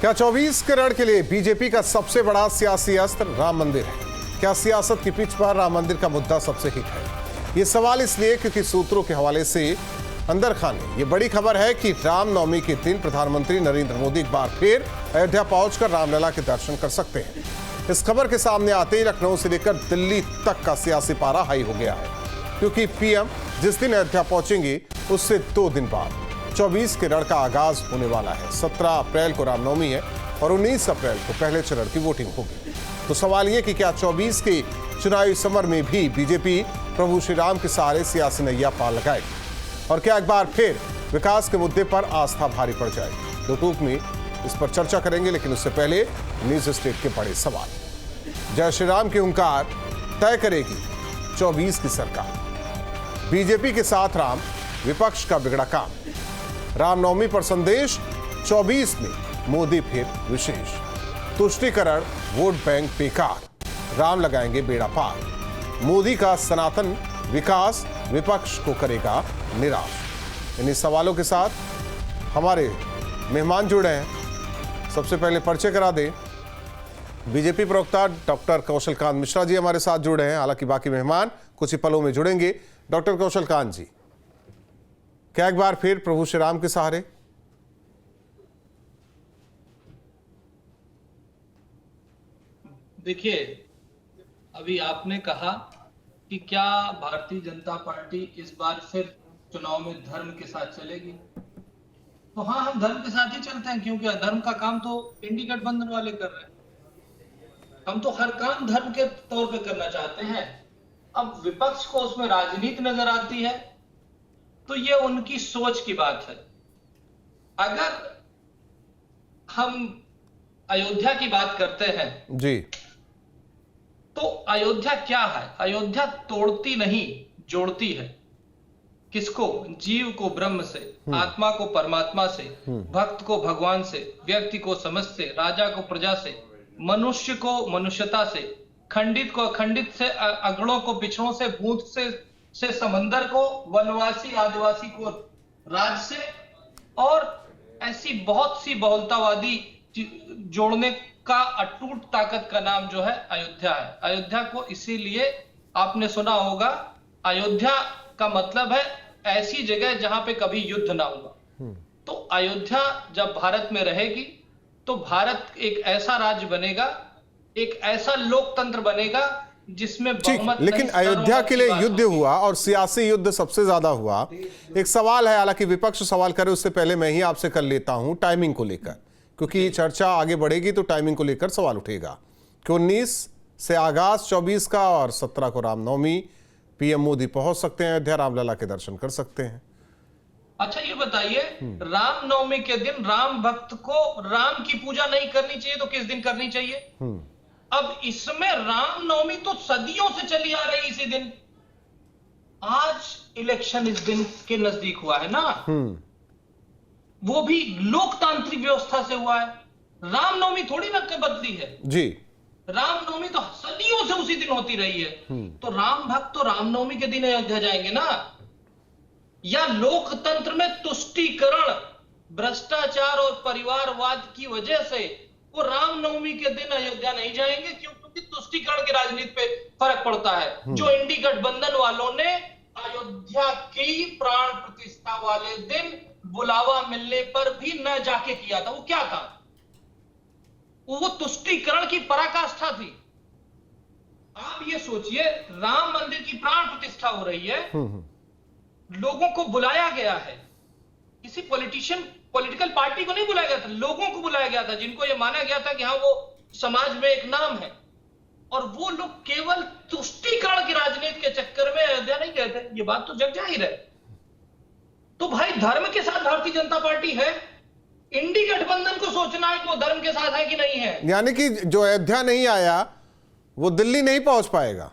क्या 24 करोड़ के लिए बीजेपी का सबसे बड़ा सियासी अस्त्र राम मंदिर है? क्या सियासत की पिच पर राम मंदिर का मुद्दा सबसे हिट है? ये सवाल इसलिए क्योंकि सूत्रों के हवाले से अंदर खाने ये बड़ी खबर है कि रामनवमी के दिन प्रधानमंत्री नरेंद्र मोदी एक बार फिर अयोध्या पहुंचकर रामलला के दर्शन कर सकते हैं। इस खबर के सामने आते ही लखनऊ से लेकर दिल्ली तक का सियासी पारा हाई हो गया है, क्योंकि पीएम जिस दिन अयोध्या पहुंचेंगे उससे 2 दिन बाद 24 करोड़ का आगाज होने वाला है। 17 अप्रैल को रामनवमी है और 19 अप्रैल को पहले चरण की वोटिंग होगी। तो सवाल यह कि क्या 24 के चुनावी समर में भी बीजेपी प्रभु श्री राम के सहारे सियासी नैया पार लगाएगी, और क्या एक बार फिर विकास के मुद्दे पर आस्था भारी पड़ जाएगी? दो टूक में इस पर चर्चा करेंगे, लेकिन उससे पहले न्यूज स्टेट के बड़े सवाल। जय श्री राम की हुंकार तय करेगी 24 की सरकार। बीजेपी के साथ राम, विपक्ष का बिगड़ा काम। रामनवमी पर संदेश, 24 में मोदी फिर विशेष। तुष्टीकरण, वोट बैंक बेकार, राम लगाएंगे बेड़ा पार। मोदी का सनातन विकास विपक्ष को करेगा निराश। इन्हीं सवालों के साथ हमारे मेहमान जुड़े हैं। सबसे पहले परिचय करा दें, बीजेपी प्रवक्ता डॉक्टर कौशलकांत मिश्रा जी हमारे साथ जुड़े हैं। हालांकि बाकी मेहमान कुछ ही पलों में जुड़ेंगे। डॉक्टर कौशलकांत जी, क्या एक बार फिर प्रभु श्री राम के सहारे? देखिए, अभी आपने कहा कि क्या भारतीय जनता पार्टी इस बार फिर चुनाव में धर्म के साथ चलेगी, तो हाँ, हम धर्म के साथ ही चलते हैं, क्योंकि धर्म का काम तो इंडी गठबंधन वाले कर रहे हैं। हम तो हर काम धर्म के तौर पे करना चाहते हैं। अब विपक्ष को उसमें राजनीति नजर आती है, तो ये उनकी सोच की बात है। अगर हम अयोध्या की बात करते हैं जी, तो अयोध्या क्या है? अयोध्या तोड़ती नहीं, जोड़ती है। किसको? जीव को ब्रह्म से, आत्मा को परमात्मा से, भक्त को भगवान से, व्यक्ति को समझ से, राजा को प्रजा से, मनुष्य को मनुष्यता से, खंडित को अखंडित से, अगड़ों को बिछड़ों से, बूंद से समंदर को, वनवासी आदिवासी को राज से, और ऐसी बहुत सी बहुलतावादी जोड़ने का अटूट ताकत का नाम जो है अयोध्या है। अयोध्या को इसीलिए आपने सुना होगा, अयोध्या का मतलब है ऐसी जगह जहां पे कभी युद्ध ना हुआ। तो अयोध्या जब भारत में रहेगी तो भारत एक ऐसा राज्य बनेगा, एक ऐसा लोकतंत्र बनेगा जिसमें बहुमत। लेकिन अयोध्या के लिए युद्ध हुआ और सियासी युद्ध सबसे ज्यादा हुआ। एक सवाल है, हालांकि विपक्ष सवाल करे उससे पहले मैं ही आपसे कर लेता हूं टाइमिंग को लेकर, क्योंकि चर्चा आगे बढ़ेगी तो टाइमिंग को लेकर सवाल उठेगा कि 19 से आगाज 24 का और 17 को रामनवमी। पीएम मोदी पहुंच सकते हैं अयोध्या, रामलला के दर्शन कर सकते हैं। अच्छा, ये बताइए, रामनवमी के दिन राम भक्त को राम की पूजा नहीं करनी चाहिए तो किस दिन करनी चाहिए? अब इसमें रामनवमी तो सदियों से चली आ रही इसी दिन। आज इलेक्शन इस दिन के नजदीक हुआ है ना, वो भी लोकतांत्रिक व्यवस्था से हुआ है। रामनवमी थोड़ी ना बदली है जी, रामनवमी तो सदियों से उसी दिन होती रही है। तो राम भक्त तो रामनवमी के दिन अयोध्या जाएंगे ना? या लोकतंत्र में तुष्टीकरण, भ्रष्टाचार और परिवारवाद की वजह से वो रामनवमी के दिन अयोध्या नहीं जाएंगे? क्योंकि तुष्टीकरण की राजनीति पे फर्क पड़ता है। जो इंडी गठबंधन वालों ने अयोध्या की प्राण प्रतिष्ठा वाले दिन बुलावा मिलने पर भी न जाके किया था, वो क्या था? वो तुष्टीकरण की पराकाष्ठा थी। आप ये सोचिए, राम मंदिर की प्राण प्रतिष्ठा हो रही है, लोगों को बुलाया गया है। किसी पॉलिटिकल पार्टी को नहीं बुलाया गया था, लोगों को बुलाया गया था, जिनको ये माना गया था कि हाँ, वो समाज में एक नाम है। और वो लोग केवल तुष्टीकरण की राजनीति के चक्कर में अयोध्या नहीं गए थे। ये बात तो जग जाहिर है। तो भाई, धर्म के साथ भारतीय जनता पार्टी है, इंडी गठबंधन को सोचना है कि वो धर्म के साथ है कि नहीं है। यानी कि जो अयोध्या नहीं आया वो दिल्ली नहीं पहुंच पाएगा।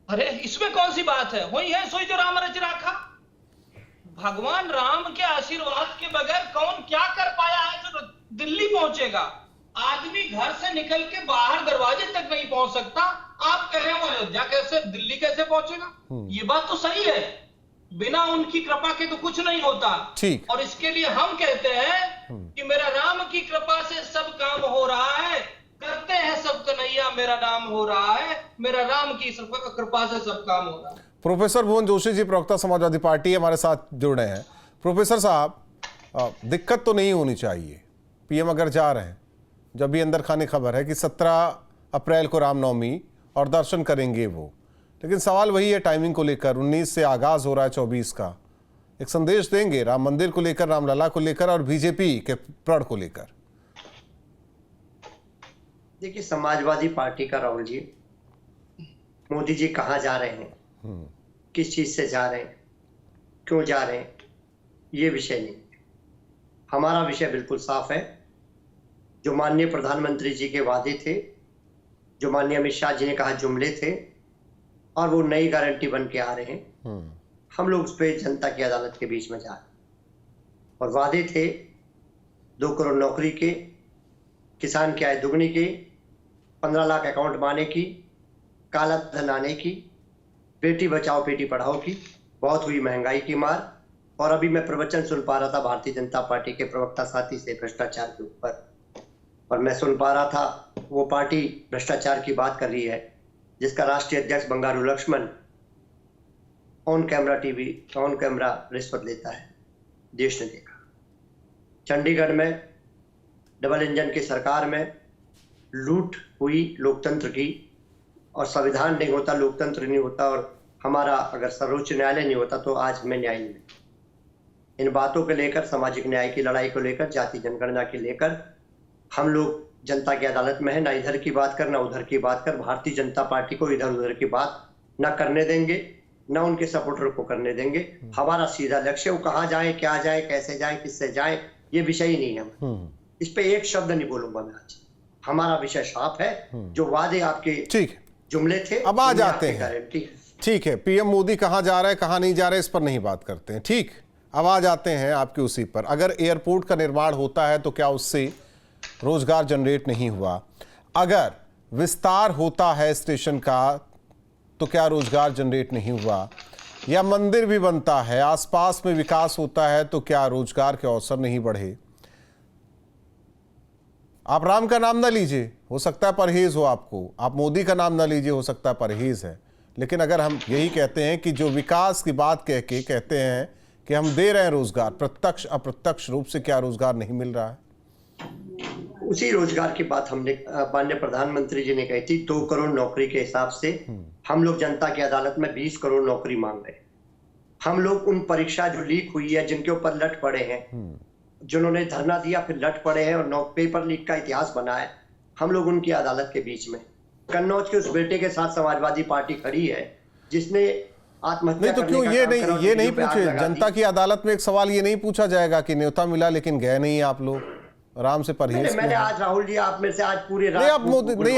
अरे, इसमें कौन सी बात है? वही है सोई जो राम रच राखा। भगवान राम के आशीर्वाद के बगैर कौन क्या कर पाया है जो दिल्ली पहुंचेगा? आदमी घर से निकल के बाहर दरवाजे तक नहीं पहुंच सकता, आप कह रहे हो अयोध्या कैसे, दिल्ली कैसे पहुंचेगा? ये बात तो सही है। बिना उनकी कृपा के तो कुछ नहीं होता। ठीक। और इसके लिए हम कहते हैं कि मेरा नाम हो रहा है, मेरा राम की कृपा से सब काम हो रहा है। प्रोफेसर भुवन जोशी जी, प्रवक्ता समाजवादी पार्टी, हमारे साथ जुड़ रहे हैं। प्रोफेसर साहब, दिक्कत तो नहीं होनी चाहिए, पीएम अगर जा रहे हैं, जब भी अंदर खाने खबर है कि 17 अप्रैल को रामनवमी और दर्शन करेंगे वो, लेकिन सवाल वही है टाइमिंग को लेकर। 19 से आगाज हो रहा है 24 का, एक संदेश देंगे राम मंदिर को लेकर, रामलला को लेकर और बीजेपी के प्रण को लेकर? देखिए, समाजवादी पार्टी का राहुल जी, मोदी जी कहाँ जा रहे हैं, किस चीज से जा रहे हैं, क्यों जा रहे हैं, ये विषय नहीं। हमारा विषय बिल्कुल साफ है। जो माननीय प्रधानमंत्री जी के वादे थे, जो माननीय अमित शाह जी ने कहा जुमले थे, और वो नई गारंटी बन के आ रहे हैं। हम लोग उस पर जनता की अदालत के बीच में जा रहे हैं। और वादे थे 2 करोड़ नौकरी के, किसान की आय दुगनी की, 15 लाख अकाउंट बनाने की, काला धन आने की, बेटी बचाओ बेटी पढ़ाओ की। बहुत हुई महंगाई की मार। और अभी मैं प्रवचन सुन पा रहा था भारतीय जनता पार्टी के प्रवक्ता साथी से भ्रष्टाचार के ऊपर, और मैं सुन पा रहा था वो पार्टी भ्रष्टाचार की बात कर रही है जिसका राष्ट्रीय अध्यक्ष Bangaru Laxman on camera TV, on camera रिश्वत लेता है। देश ने देखा चंडीगढ़ में डबल इंजन की सरकार में लूट हुई लोकतंत्र की, और संविधान नहीं होता, लोकतंत्र नहीं होता, और हमारा अगर सर्वोच्च न्यायालय नहीं होता तो आज हमें न्याय नहीं मिलता। इन बातों को लेकर, सामाजिक न्याय की लड़ाई को लेकर, जाति जनगणना के लेकर हम लोग जनता की अदालत में है। ना इधर की बात कर, ना उधर की बात कर। भारतीय जनता पार्टी को इधर उधर की बात ना करने देंगे, ना उनके सपोर्टर को करने देंगे। हमारा सीधा लक्ष्य, वो कहाँ जाए, क्या जाए, कैसे जाए, किससे जाए, ये विषय ही नहीं है। इस पे एक शब्द नहीं बोलूंगा मैं आज। हमारा विषय साफ है। जो वादे आपके ठीक जुमले थे, अब आ जाते हैं। ठीक है, पीएम मोदी कहाँ जा रहा है, कहाँ नहीं जा रहा है, इस पर नहीं बात करते हैं। ठीक, अब आ जाते हैं आपके उसी पर। अगर एयरपोर्ट का निर्माण होता है तो क्या उससे रोजगार जनरेट नहीं हुआ? अगर विस्तार होता है स्टेशन का तो क्या रोजगार जनरेट नहीं हुआ? या मंदिर भी बनता है, आसपास में विकास होता है तो क्या रोजगार के अवसर नहीं बढ़े? आप राम का नाम ना लीजिए, हो सकता है परहेज हो आपको, आप मोदी का नाम ना लीजिए, हो सकता है परहेज है, लेकिन अगर हम यही कहते हैं कि जो विकास की बात कह के कहते हैं कि हम दे रहे हैं रोजगार, प्रत्यक्ष अप्रत्यक्ष रूप से क्या रोजगार नहीं मिल रहा है? उसी रोजगार की बात हमने माननीय प्रधानमंत्री जी ने कही थी। 2 करोड़ नौकरी के हिसाब से हम लोग जनता की अदालत में 20 करोड़ नौकरी मांग रहे हैं। हम लोग उन परीक्षा जो लीक हुई है, जिनके ऊपर लट पड़े हैं, जिन्होंने धरना दिया फिर लट पड़े हैं और पेपर लीक का इतिहास बना है, हम लोग उनकी अदालत के बीच में। कन्नौज के उस बेटे के साथ समाजवादी पार्टी खड़ी है जिसने आत्महत्या नहीं तो क्यों ये नहीं पूछे जनता की अदालत में? एक सवाल ये नहीं पूछा जाएगा कि न्योता मिला लेकिन गए नहीं आप लोग, आराम से परहेज? मैंने आज राहुल जी, आप मेरे से आज पूरे नहीं,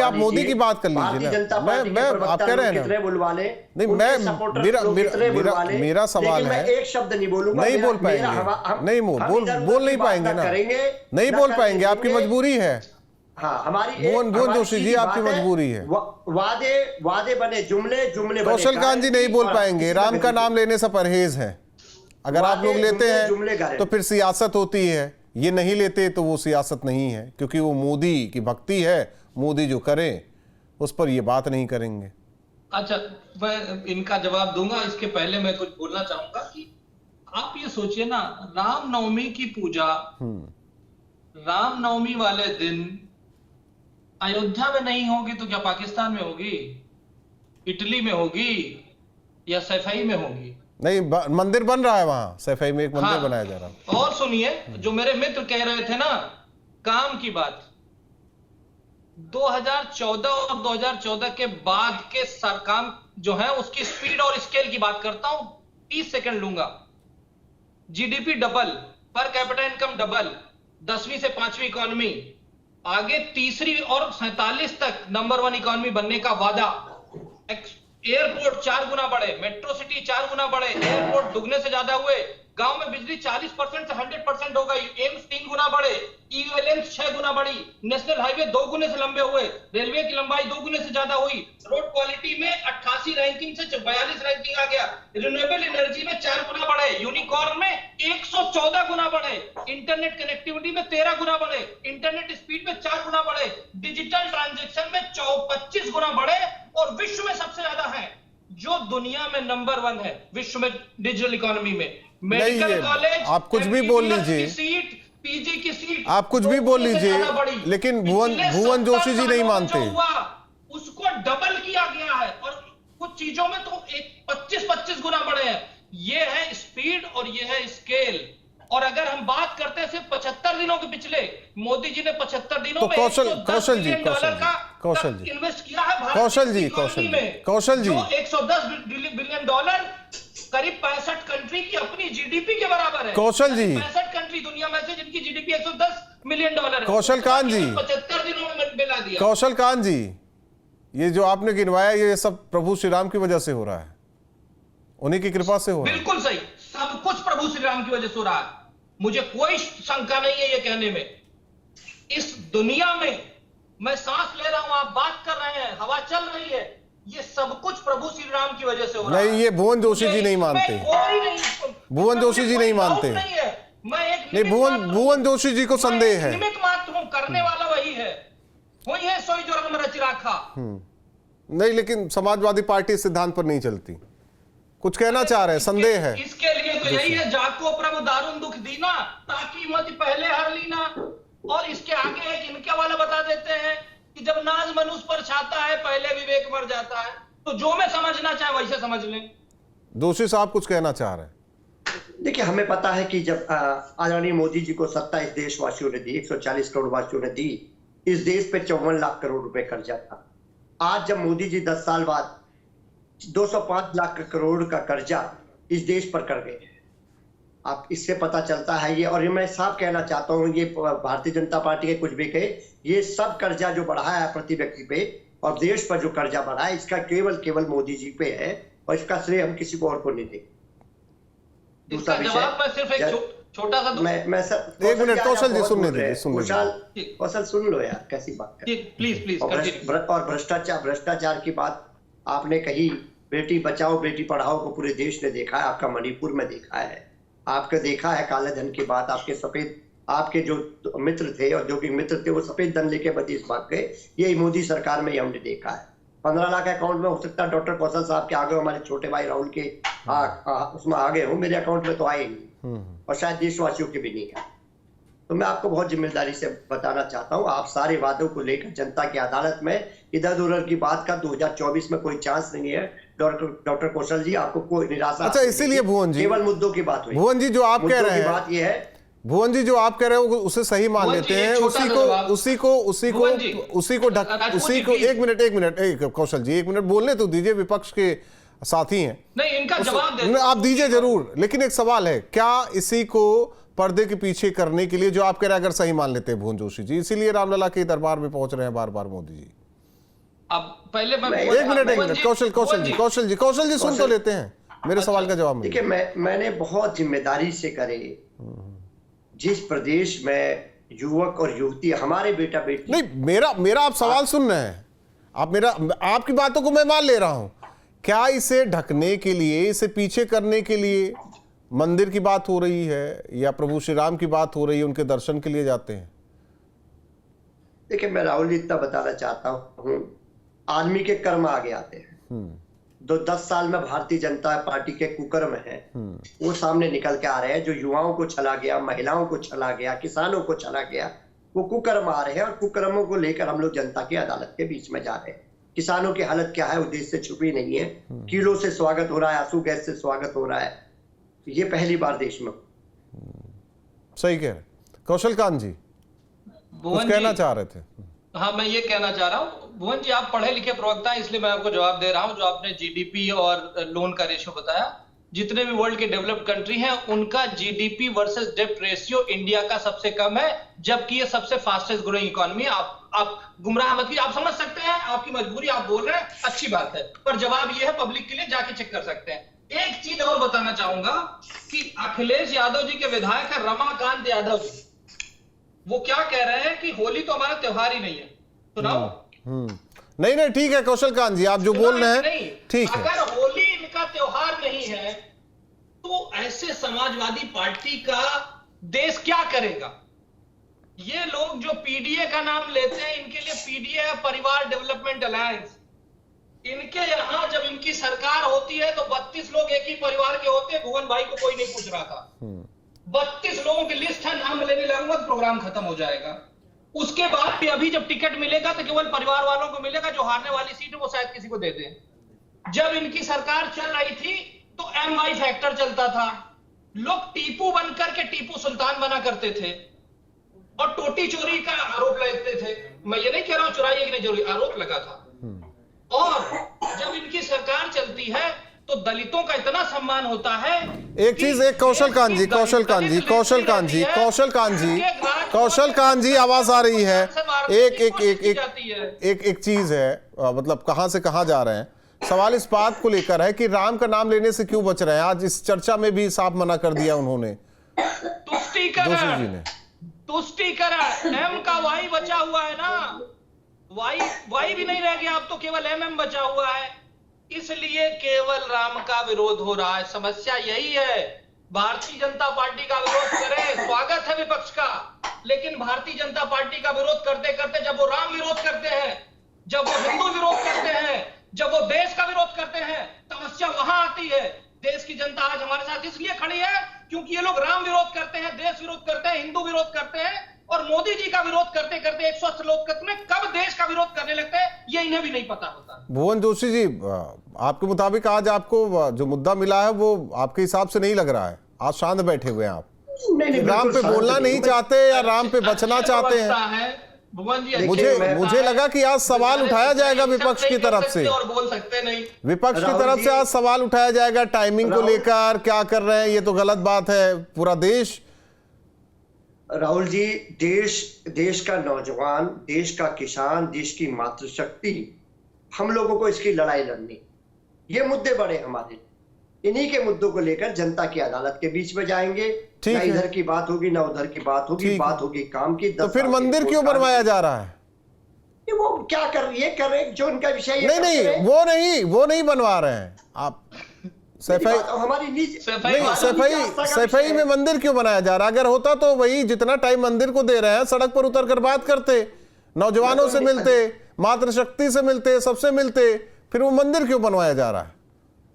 आप मोदी की बात कर लीजिए ना। मैं आप कह रहे हैं ना, बुलवा ले, नहीं मैं मेरा सवाल है, एक शब्द नहीं बोलूंगा, नहीं बोल पाएंगे, नहीं बोल नहीं पाएंगे ना, नहीं बोल पाएंगे, आपकी मजबूरी है। हाँ, हमारी भुवन जोशी जी, आपकी मजबूरी है। वादे बने, जुमले कौशल कांत जी नहीं बोल पाएंगे। राम का नाम लेने से परहेज है। अगर आप लोग लेते हैं तो फिर सियासत होती है, ये नहीं लेते तो वो सियासत नहीं है, क्योंकि वो मोदी की भक्ति है। मोदी जो करे उस पर ये बात नहीं करेंगे। अच्छा, मैं इनका जवाब दूंगा। इसके पहले मैं कुछ बोलना चाहूंगा कि आप ये सोचिए ना, रामनवमी की पूजा रामनवमी वाले दिन अयोध्या में नहीं होगी तो क्या पाकिस्तान में होगी, इटली में होगी, या सैफई में होगी? नहीं, मंदिर बन रहा है वहां, सैफई में एक मंदिर बनाया जा रहा है। और सुनिए, जो मेरे मित्र कह रहे थे ना काम की बात, 2014 और 2014 के बाद के काम जो है उसकी स्पीड और स्केल की बात करता हूं। 30 सेकंड लूंगा। GDP double, per capita income double, 10वीं से 5वीं इकोनॉमी, आगे तीसरी और 47 तक नंबर 1 इकोनॉमी बनने का वादा। एयरपोर्ट 4 गुना बढ़े, मेट्रो सिटी 4 गुना बढ़े, एयरपोर्ट दुगने से ज्यादा हुए, गांव में बिजली 40% से 100% हो गई, एम्स 3 गुना बढ़े। इक्विवेलेंस 6 गुना बढ़ी, नेशनल हाईवे 2 गुने से लंबे हुए, रेलवे की लंबाई 2 गुने से ज्यादा हुई, रोड क्वालिटी में 88 रैंकिंग से 42 रैंकिंग आ गया, रिन्यूएबल एनर्जी में 4 गुना बढ़े, यूनिकॉर्न में 114 गुना बढ़े, इंटरनेट कनेक्टिविटी में 13 गुना बढ़े, इंटरनेट स्पीड में 4 गुना बढ़े, डिजिटल ट्रांजैक्शन में 25 गुना बढ़े, और विश्व में सबसे ज्यादा है, जो दुनिया में नंबर 1 है विश्व में डिजिटल इकोनॉमी में। मेडिकल कॉलेज, आप कुछ भी बोल लीजिए, सीट, पीजी की सीट, आप कुछ भी बोल लीजिए, लेकिन भुवन जोशी जी नहीं मानते। उसको डबल किया गया है, और कुछ चीजों में तो 25-25 गुना बढ़े हैं। ये है स्पीड और ये है स्केल। और अगर हम बात करते हैं सिर्फ 75 दिनों के पिछले, मोदी जी ने 75 दिनों तो में कौशल जी इन्वेस्ट किया है कौशल जी 110 बिलियन डॉलर, करीब 65 कंट्री की अपनी जीडीपी के बराबर है। कौशल जी 65 कंट्री दुनिया में से जिनकी जीडीपी 110 मिलियन डॉलर है। कौशल कांत जी 75 दिनों में मिला दिया। कौशल कांत जी, ये जो आपने गिनवाया ये सब प्रभु श्री राम की वजह से हो रहा है, उन्हीं की कृपा से हो रहा है। बिल्कुल सही, सब कुछ प्रभु श्री राम की वजह से हो रहा है, मुझे कोई शंका नहीं है ये कहने में। इस दुनिया में मैं सांस ले रहा हूं, आप बात कर रहे हैं, हवा चल रही है, ये सब कुछ प्रभु श्री राम की वजह से हो रहा है। नहीं, ये भुवन जोशी जी नहीं मानते, भुवन जोशी जी नहीं मानते। नहीं, भुवन जोशी जी को संदेह है। निमित्त मात्र हूं, करने वाला वही है, वही है सोई जो राम रच राखा। नहीं, लेकिन समाजवादी पार्टी सिद्धांत पर नहीं चलती। कुछ कहना चाह रहे हैं, संदेह है। इसके लिए तो यही है, जाको प्रभु दारुण दुख दीना, ताकि मत पहले हर लीना। और इसके आगे एक इनके वाला बता देते हैं कि जब नाज मनुष्य पर छाता है पहले विवेक मर जाता है। तो जो मैं समझना चाहे वैसे समझ लें। दोषी साहब कुछ कहना चाह रहे हैं। देखिए, हमें पता है कि जब आदरणीय मोदी जी को सत्ता इस देशवासियों ने दी, 140 करोड़ वासियों ने दी, इस देश पे 54 लाख करोड़ रुपए कर्जा था। आज जब मोदी जी 10 साल बाद 205 लाख करोड़ का कर्जा इस देश पर कर गए, आप इससे पता चलता है ये। और ये मैं साफ कहना चाहता हूँ, ये भारतीय जनता पार्टी के कुछ भी कहे, ये सब कर्जा जो बढ़ाया है प्रति व्यक्ति पे और देश पर जो कर्जा बढ़ा है, इसका केवल मोदी जी पे है, और इसका श्रेय हम किसी को और को नहीं देंगे। दूसरा विषय, मैं सिर्फ एक छोटा सा मैं सर, एक मिनट कौशल जी सुनने दीजिए, कौशल सुन लो यार, कैसी बात है। प्लीज। और भ्रष्टाचार की बात आपने कही, बेटी बचाओ बेटी पढ़ाओ को पूरे देश ने देखा है, आपका मणिपुर में देखा है, आपका देखा है काले धन की बात, आपके जो मित्र थे, औद्योगिक मित्र थे, वो सफेद धन लेके विदेश भाग गए, ये मोदी सरकार में हमने देखा है। 15 लाख अकाउंट में हो सकता है डॉक्टर कौशल साहब के आगे, हमारे छोटे भाई राहुल के उसमें आगे हो, मेरे अकाउंट में तो आए नहीं, और शायद देशवासियों के भी नहीं है। तो मैं आपको बहुत जिम्मेदारी से बताना चाहता हूँ, आप सारे वादों को लेकर जनता की अदालत में इधर उधर की बात का 2024 में कोई चांस नहीं है। डॉक्टर कौशल जी, आपको कोई निराशा। अच्छा, इसीलिए भुवन जी, केवल मुद्दों की बात हुई। भुवन जी जो आप कह रहे हैं, बात ये है, भुवन जी जो आप कह रहे हो उसे सही मान लेते हैं, उसी को एक मिनट कौशल जी, एक मिनट बोलने तो दीजिए, विपक्ष के साथी हैं। नहीं, इनका जवाब आप दीजिए जरूर, लेकिन एक सवाल है, क्या इसी को पर्दे के पीछे करने के लिए जो आप कह रहे हैं, अगर सही मान लेते हैं भुवन जोशी जी, इसीलिए रामलला के दरबार में पहुंच रहे हैं बार बार मोदी जी? अब पहले एक मिनट कौशल जी सुन तो लेते हैं, मेरे सवाल का जवाब। देखिए, मैंने बहुत जिम्मेदारी से करे, जिस प्रदेश में युवक और युवती हमारे बेटा बेटी, नहीं, मेरा आप सवाल सुन रहे हैं, आपकी बातों को मैं मान ले रहा हूं, क्या इसे ढकने के लिए, इसे पीछे करने के लिए मंदिर की बात हो रही है या प्रभु श्री राम की बात हो रही है, उनके दर्शन के लिए जाते हैं? देखिए, मैं राहुल जी इतना बताना चाहता हूँ, आदमी के कर्म आगे आते हैं। 10 साल में भारतीय जनता पार्टी के कुकर्म है, वो सामने निकल के आ रहे हैं। जो युवाओं को चला गया, महिलाओं को चला गया, किसानों को चला गया, वो कुकर्म आ रहे हैं, और कुकर्मों को लेकर हम लोग जनता की अदालत के बीच में जा रहे हैं। किसानों की हालत क्या है, वो देश से छुपी नहीं है। किलो से स्वागत हो रहा है, आंसू गैस से स्वागत हो रहा है, ये पहली बार देश में। सही कह रहे कौशल कांत जी, कुछ कहना चाह रहे थे? हाँ, मैं ये कहना चाह रहा हूँ, भुवन जी आप पढ़े लिखे प्रवक्ता हैं, इसलिए मैं आपको जवाब दे रहा हूँ। जो आपने जीडीपी और लोन का रेशियो बताया, जितने भी वर्ल्ड के डेवलप्ड कंट्री हैं, उनका जीडीपी वर्सेस डेब्ट रेशियो इंडिया का सबसे कम है, जबकि ये सबसे फास्टेस्ट ग्रोइंग इकोनॉमी है। आप गुमराह मत कीजिए, आप समझ सकते हैं, आपकी मजबूरी, आप बोल रहे हैं, अच्छी बात है, पर जवाब ये है, पब्लिक के लिए जाके चेक कर सकते हैं। एक चीज और बताना चाहूंगा कि अखिलेश यादव जी के विधायक है रमाकांत यादव जी, वो क्या कह रहे हैं कि होली तो हमारा त्योहार ही नहीं है। सुनाओ। नहीं नहीं ठीक है कौशलकांत जी, आप जो बोल रहे हैं ठीक है। अगर होली इनका त्योहार नहीं है तो ऐसे समाजवादी पार्टी का देश क्या करेगा? ये लोग जो पीडीए का नाम लेते हैं, इनके लिए पीडीए है परिवार डेवलपमेंट अलायंस। इनके यहां जब इनकी सरकार होती है तो 32 लोग एक ही परिवार के होते हैं। भुवन भाई को कोई नहीं पूछ रहा था। 32 लोगों की लिस्ट है, नाम लेने लगूंगा तो प्रोग्राम खत्म हो जाएगा। उसके बाद भी अभी जब टिकट मिलेगा तो केवल परिवार वालों को मिलेगा, जो हारने वाली सीट है वो शायद किसी को दे दें। जब इनकी सरकार चल रही थी तो एमवाई फैक्टर चलता था, लोग टीपू बनकर के टीपू सुल्तान बना करते थे और टोटी चोरी का आरोप लगाते थे। मैं ये नहीं कह रहा हूं चुराई है कि नहीं चोरी, आरोप लगा था। और जब इनकी सरकार चलती है तो दलितों का इतना सम्मान होता है। एक चीज, एक कौशलकांत जी आवाज आ रही है। एक चीज है, मतलब कहां से कहां जा रहे हैं। सवाल इस बात को लेकर है कि राम का नाम लेने से क्यों बच रहे हैं। आज इस चर्चा में भी साफ मना कर दिया उन्होंने, जोशी जी ने। तुष्टीकरण, एम का वाई बचा हुआ है ना, वाई भी नहीं रह गया, अब तो केवल एम बचा हुआ है। इसलिए केवल राम का विरोध हो रहा है। समस्या यही है। भारतीय जनता पार्टी का विरोध करे, स्वागत है विपक्ष का, लेकिन भारतीय जनता पार्टी का विरोध करते करते जब वो राम विरोध करते हैं, जब वो हिंदू विरोध करते हैं, जब वो देश का विरोध करते हैं, समस्या वहां आती है। देश की जनता आज हमारे साथ इसलिए खड़ी है क्योंकि ये लोग राम विरोध करते हैं, देश विरोध करते हैं, हिंदू विरोध करते हैं, और मोदी जी का विरोध करते करते एक स्वस्थ लोकतंत्र में कब देश का विरोध करने लगते हैं ये इन्हें भी नहीं पता होता। भुवन जोशी जी, आपके मुताबिक आज आपको जो मुद्दा मिला है वो आपके हिसाब से नहीं लग रहा है। आज शांत बैठे हुए हैं आप, राम पे बोलना नहीं चाहते या राम पे बचना चाहते हैं? भुवन जी, मुझे लगा कि आज सवाल उठाया जाएगा विपक्ष की तरफ से, और बोल सकते नहीं। विपक्ष की तरफ से आज सवाल उठाया जाएगा टाइमिंग को लेकर, क्या कर रहे हैं, ये तो गलत बात है। पूरा देश, राहुल जी, देश का नौजवान, देश का किसान, देश की मातृशक्ति, हम लोगों को इसकी लड़ाई लड़नी। ये मुद्दे बड़े हमारे, इन्हीं के मुद्दों को लेकर जनता की अदालत के बीच में जाएंगे। ना इधर की बात होगी ना उधर की बात होगी, बात होगी काम की। तो फिर मंदिर क्यों बनवाया जा रहा है? वो क्या कर रहे जो उनका विषय। नहीं वो नहीं बनवा रहे हैं आप। सफाई में मंदिर क्यों बनाया जा रहा है? अगर होता तो वही जितना टाइम मंदिर को दे रहे हैं, सड़क पर उतर कर बात करते, नौजवानों से मिलते, मातृशक्ति से मिलते, सबसे मिलते। फिर वो मंदिर क्यों बनवाया जा रहा है?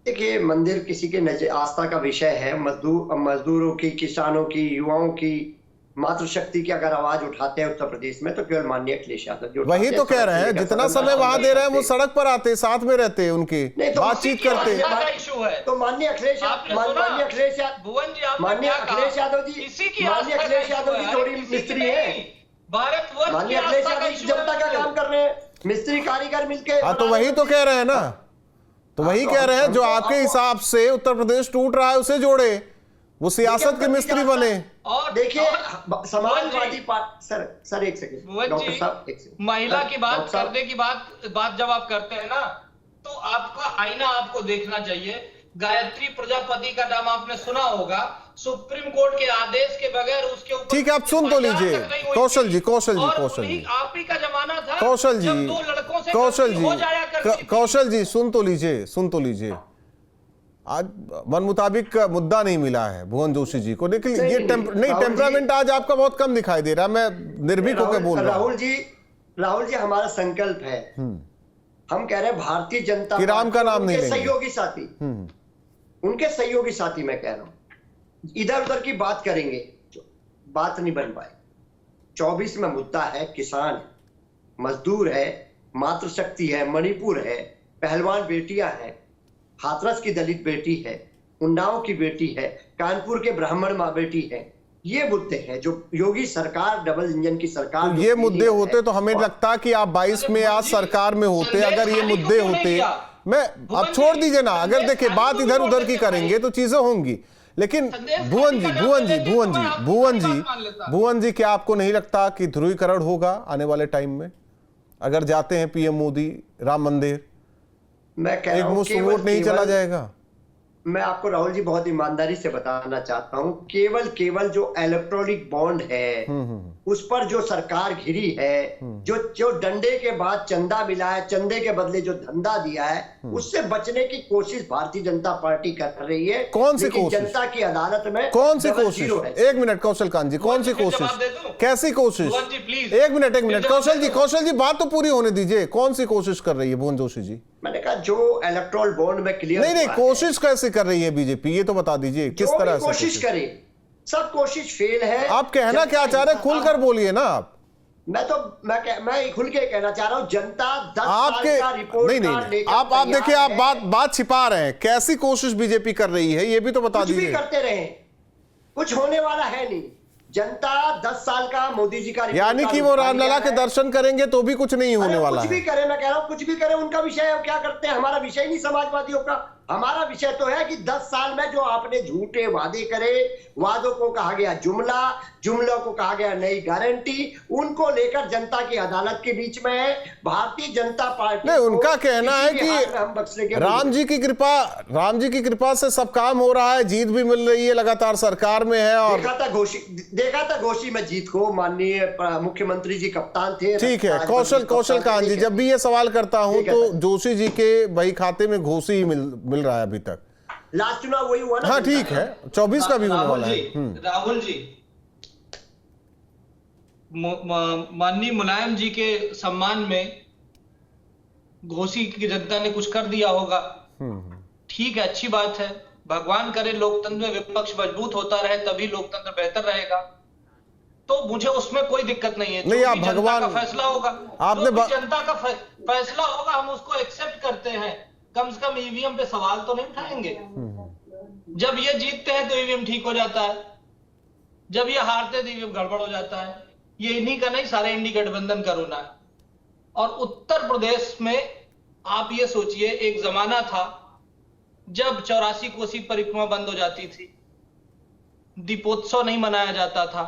देखिए, मंदिर किसी के आस्था का विषय है। मजदूरों की, किसानों की, युवाओं की, मातृशक्ति की अगर आवाज उठाते हैं उत्तर प्रदेश में तो केवल माननीय अखिलेश यादव। वही तो कह रहे हैं, जितना समय वहां दे रहे हैं वो सड़क पर आते, साथ में रहते, उनकी बातचीत करते। तो माननीय अखिलेश यादव जी थोड़ी मिस्त्री है। माननीय अखिलेश यादव जनता का काम कर रहे हैं, मिस्त्री कारीगर मिलकर। हाँ, तो वही तो कह रहे हैं ना, तो वही कह रहे हैं, जो आपके हिसाब से उत्तर प्रदेश टूट रहा है उसे जोड़े, वो सियासत के मिस्त्री बने। और देखिए, समाजवादी पार्टी। सर एक सेकंड, डॉक्टर साहब एक सेकंड। महिला की बात करने की बात जब आप करते हैं ना, तो आपका आईना आपको देखना चाहिए। गायत्री प्रजापति का नाम आपने सुना होगा। सुप्रीम कोर्ट के आदेश के बगैर उसके ऊपर, ठीक है, आप सुन तो लीजिए कौशल जी। आप ही का जमाना था कौशल जी, जब 2 लड़कों से कौशल जी सुन तो लीजिए। आज मन मुताबिक मुद्दा नहीं मिला है भुवन जोशी जी को। लेकिन ये टेम्परामेंट आज आपका बहुत कम दिखाई दे रहा है। मैं निर्भीक होकर बोल रहा हूं। राहुल जी, हमारा संकल्प है, हम कह रहे हैं भारतीय जनता पार्टी राम का नाम नहीं लेंगे। सहयोगी साथी, उनके सहयोगी साथी, मैं कह रहा हूं, इधर उधर की बात करेंगे, बात नहीं बन पाए। 24 में मुद्दा है, किसान है, मजदूर है, मातृशक्ति है, मणिपुर है, पहलवान बेटियां हैं, हाथरस की दलित बेटी है, उन्नाव की बेटी है, कानपुर के ब्राह्मण माँ बेटी है। ये मुद्दे हैं जो योगी सरकार, डबल इंजन की सरकार, ये मुद्दे होते तो हमें लगता कि आप 22 में आज सरकार में होते। अगर ये मुद्दे होते, मैं अब छोड़ दीजिए ना, अगर देखिए बात इधर उधर की करेंगे तो चीजें होंगी। लेकिन भुवन जी, क्या आपको नहीं लगता कि ध्रुवीकरण होगा आने वाले टाइम में अगर जाते हैं पीएम मोदी राम मंदिर? मैं कह रहा हूं एक मुश्त वोट नहीं चला जाएगा? मैं आपको राहुल जी बहुत ईमानदारी से बताना चाहता हूं, केवल जो इलेक्ट्रॉनिक बॉन्ड है उस पर जो सरकार घिरी है, जो डंडे के बाद चंदा मिला है, चंदे के बदले जो धंधा दिया है, उससे बचने की कोशिश भारतीय जनता पार्टी कर रही है। कौन सी कोशिश? जनता की अदालत में कौन सी डबल कोशिश? जीरो है। एक मिनट कौशल कांत जी, कौन सी कोशिश, कैसी कोशिश? एक मिनट कौशल जी बात तो पूरी होने दीजिए। कौन सी कोशिश कर रही है भुवन जोशी जी? मैंने कहा जो इलेक्ट्रोल बॉन्ड में क्लियर नहीं कोशिश कैसे कर रही है बीजेपी, ये तो बता दीजिए किस तरह से कोशिश करे, सब कोशिश फेल है। आप कहना क्या चाह रहे हैं, खुलकर बोलिए ना आप। मैं खुल के कहना चाह रहा हूं, जनता 10 आपके साल का रिपोर्ट नहीं आप देखिए, आप बात छिपा रहे हैं। कैसी कोशिश बीजेपी कर रही है ये भी तो बता दीजिए। कुछ भी करते रहे, कुछ होने वाला है नहीं। जनता 10 साल का मोदी जी का, यानी कि वो रामलला के दर्शन करेंगे तो भी कुछ नहीं होने वाला है। कुछ भी करे, मैं कह रहा हूं कुछ भी करे, उनका विषय है, क्या करते हैं, हमारा विषय नहीं समाजवादियों का। हमारा विषय तो है कि 10 साल में जो आपने झूठे वादे करे, वादों को कहा गया जुमला, जुमलों को कहा गया नई गारंटी, उनको लेकर जनता की अदालत के बीच में है। भारतीय जनता पार्टी नहीं, उनका कहना है कि राम जी की कृपा से सब काम हो रहा है, जीत भी मिल रही है, लगातार सरकार में है। और देखा था घोषी में जीत को, माननीय मुख्यमंत्री जी कप्तान थे। ठीक है कौशल कांत जी, जब भी ये सवाल करता हूं तो जोशी जी के बही खाते में घोषी ही मिल रहा है अभी तक। लास्ट चुनाव वही हुआ ना। हाँ ठीक है, 24 का भी होने वाला है। राहुल जी, माननीय मुलायम जी के सम्मान में घोसी की जनता ने कुछ कर दिया होगा, ठीक है, अच्छी बात है। भगवान करे लोकतंत्र में विपक्ष मजबूत होता रहे, तभी लोकतंत्र बेहतर रहेगा। तो मुझे उसमें कोई दिक्कत नहीं है। नहीं, आप भगवान का फैसला होगा, आपने जनता का फैसला होगा, हम उसको एक्सेप्ट करते हैं। कम से कम ईवीएम पे सवाल तो नहीं उठाएंगे। जब ये जीतते हैं तो ईवीएम ठीक हो जाता है, जब ये हारते हैं तो ईवीएम गड़बड़ हो जाता है। ये इन्हीं का नहीं, सारे इंडी गठबंधन का रोना है। और उत्तर प्रदेश में आप ये सोचिए, एक जमाना था जब 84 कोसी परिक्रमा बंद हो जाती थी, दीपोत्सव नहीं मनाया जाता था,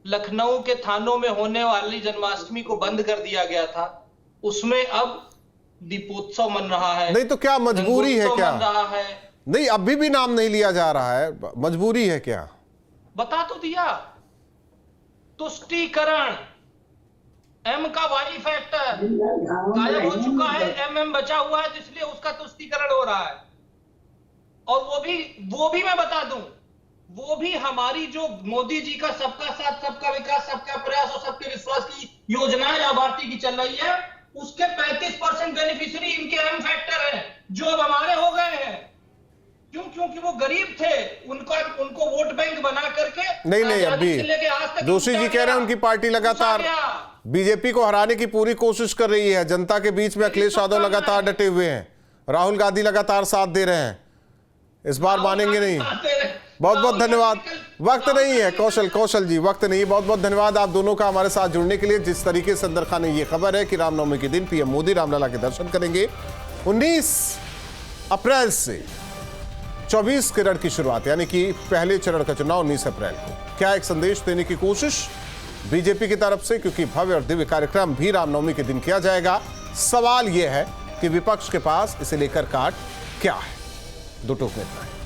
लखनऊ के थानों में होने वाली जन्माष्टमी को बंद कर दिया गया था, उसमें अब दीपोत्सव मन रहा है। नहीं तो क्या मजबूरी है क्या? मन रहा है। नहीं, अभी भी नाम नहीं लिया जा रहा है, मजबूरी है क्या? बता तो दिया, तुष्टीकरण, एम का वाई फैक्टर गायब हो चुका है, एम बचा हुआ है, इसलिए उसका तुष्टीकरण हो रहा है। और वो भी मैं बता दूं, वो भी हमारी जो मोदी जी का सबका साथ सबका विकास सबका प्रयास और सबके विश्वास की योजनाएं लाभार्थी की चल रही है, उसके 35% बेनिफिशियरी इनके एम फैक्टर है, जो अब हमारे हो गए हैं। क्योंकि वो गरीब थे, उनको वोट बैंक बना करके नहीं अभी जोशी जी कह रहे हैं उनकी पार्टी लगातार बीजेपी को हराने की पूरी कोशिश कर रही है। जनता के बीच में अखिलेश यादव लगातार डटे हुए हैं, राहुल गांधी लगातार साथ दे रहे हैं, इस बार मानेंगे नहीं। बहुत बहुत धन्यवाद। वक्त नहीं है कौशल जी, वक्त नहीं। बहुत बहुत धन्यवाद आप दोनों का हमारे साथ जुड़ने के लिए। जिस तरीके से अंदर खाने ये खबर है कि रामनवमी के दिन पीएम मोदी रामलला के दर्शन करेंगे। 19 अप्रैल से 24 चरण की शुरुआत, यानी कि पहले चरण का चुनाव 19 अप्रैल को। क्या एक संदेश देने की कोशिश बीजेपी की तरफ से, क्योंकि भव्य और दिव्य कार्यक्रम भी रामनवमी के दिन किया जाएगा। सवाल यह है कि विपक्ष के पास इसे लेकर काट क्या है। दो टोक में इतना है।